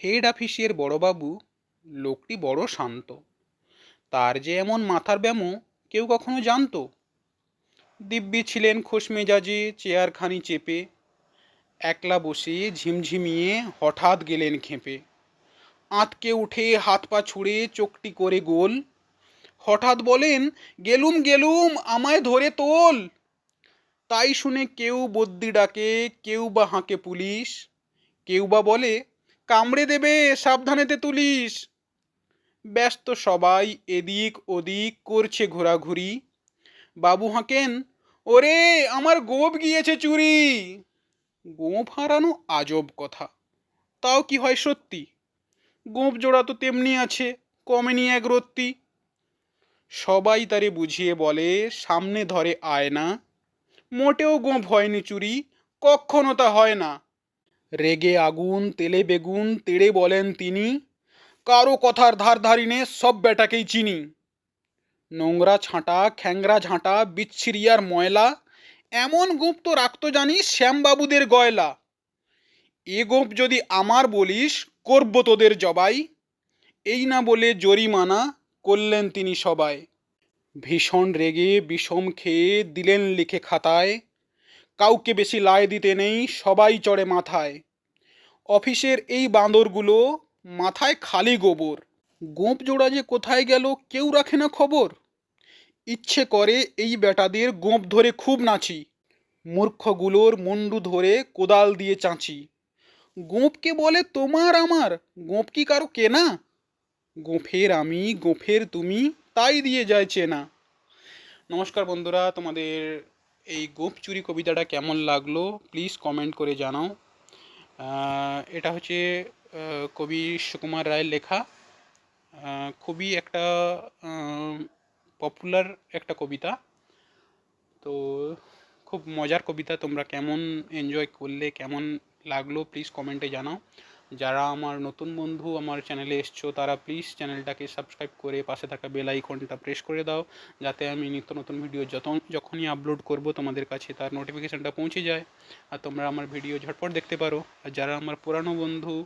Head অফিসের বড়বাবু লোকটি বড় শান্ত। তার যে এমন মাথার ব্যামো কেউ কখনো জানতো? দিব্যি ছিলেন খোশ মেজাজে চেয়ারখানি চেপে, একলা বসে ঝিমঝিমিয়ে হঠাৎ গেলেন খেপে। আঁতকে উঠে হাত পা ছুঁড়ে চোখটি করে গোল, হঠাৎ বলেন, গেলুম গেলুম আমায় ধরে তোল। তাই শুনে কেউ বদ্যি ডাকে, কেউ বা হাঁকে পুলিশ, কেউ বা বলে, কামড়ে দেবে সাবধানেতে তুলিস। ব্যস্ত সবাই এদিক ওদিক করছে ঘোরাঘুরি। বাবু হাঁকেন, ওরে আমার গোপ গিয়েছে চুরি। গোঁফ হারানো আজব কথা, তাও কি হয় সত্যি? গোঁফ জোড়া তো তেমনি আছে, কমেনি এক রত্তি। সবাই তারে বুঝিয়ে বলে, সামনে ধরে আয়না, মোটেও গোঁফ হয়নি চুরি, কক্ষনো তা হয় না। রেগে আগুন তেলে বেগুন তেড়ে বলেন তিনি, কারো কথার ধার ধারিনে সব বেটাকেই চিনি। নোংরা ছাঁটা খ্যাংরা ঝাঁটা বিচ্ছিরি আর ময়লা, এমন গোঁফ তো রাখতো জানিস শ্যামবাবুদের গয়লা। এ গোঁফ যদি আমার বলিস, করব তোদের জবাই। এই না বলে জরিমানা করলেন তিনি সবাই। ভীষণ রেগে বিষম খেয়ে দিলেন লিখে খাতায়, কাউকে বেশি লায় দিতে নেই, সবাই চড়ে মাথায়। অফিসের এই বাঁদরগুলো মাথায় খালি গোবর, গোঁফ জোড়া যে কোথায় গেল কেউ রাখে না খবর। ইচ্ছে করে এই বেটাদের গোঁফ ধরে খুব নাচি, মূর্খগুলোর মুন্ডু ধরে কোদাল দিয়ে চাঁচি। গোঁফকে বলে তোমার আমার, গোঁফ কি কারো কেনা? গোঁফের আমি গোঁফের তুমি, তাই দিয়ে যায় চেনা। নমস্কার বন্ধুরা, তোমাদের এই গোঁফ চুরি কবিতাটা কেমন লাগলো প্লিজ কমেন্ট করে জানাও। এটা হচ্ছে কবি সুকুমার রায়ের লেখা। খুবই একটা পপুলার একটা কবিতা। তো খুব মজার কবিতা। তোমরা কেমন এনজয় করলে, কেমন লাগলো প্লিজ কমেন্টে জানাও। যারা আমার নতুন বন্ধু আমার চ্যানেলে এসছো তারা প্লিজ চ্যানেলটাকে সাবস্ক্রাইব করে পাশে থাকা বেল আইকনটা প্রেস করে দাও, যাতে আমি নিত্য নতুন ভিডিও যখনই আপলোড করব তোমাদের কাছে তার নোটিফিকেশানটা পৌঁছে যায় আর তোমরা আমার ভিডিও ঝটপট দেখতে পারো। আর যারা আমার পুরানো বন্ধু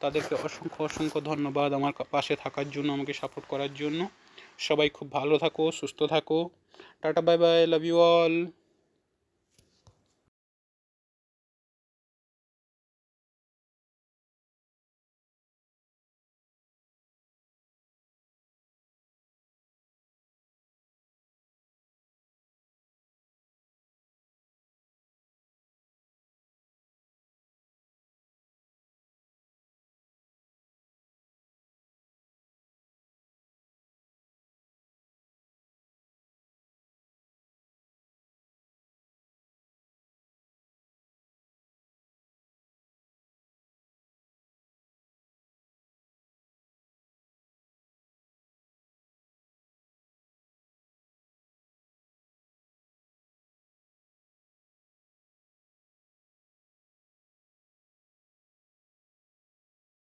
তাদেরকে অসংখ্য অসংখ্য ধন্যবাদ আমার পাশে থাকার জন্য, আমাকে সাপোর্ট করার জন্য। সবাই খুব ভালো থাকো, সুস্থ থাকো। Tata, bye bye, love you all.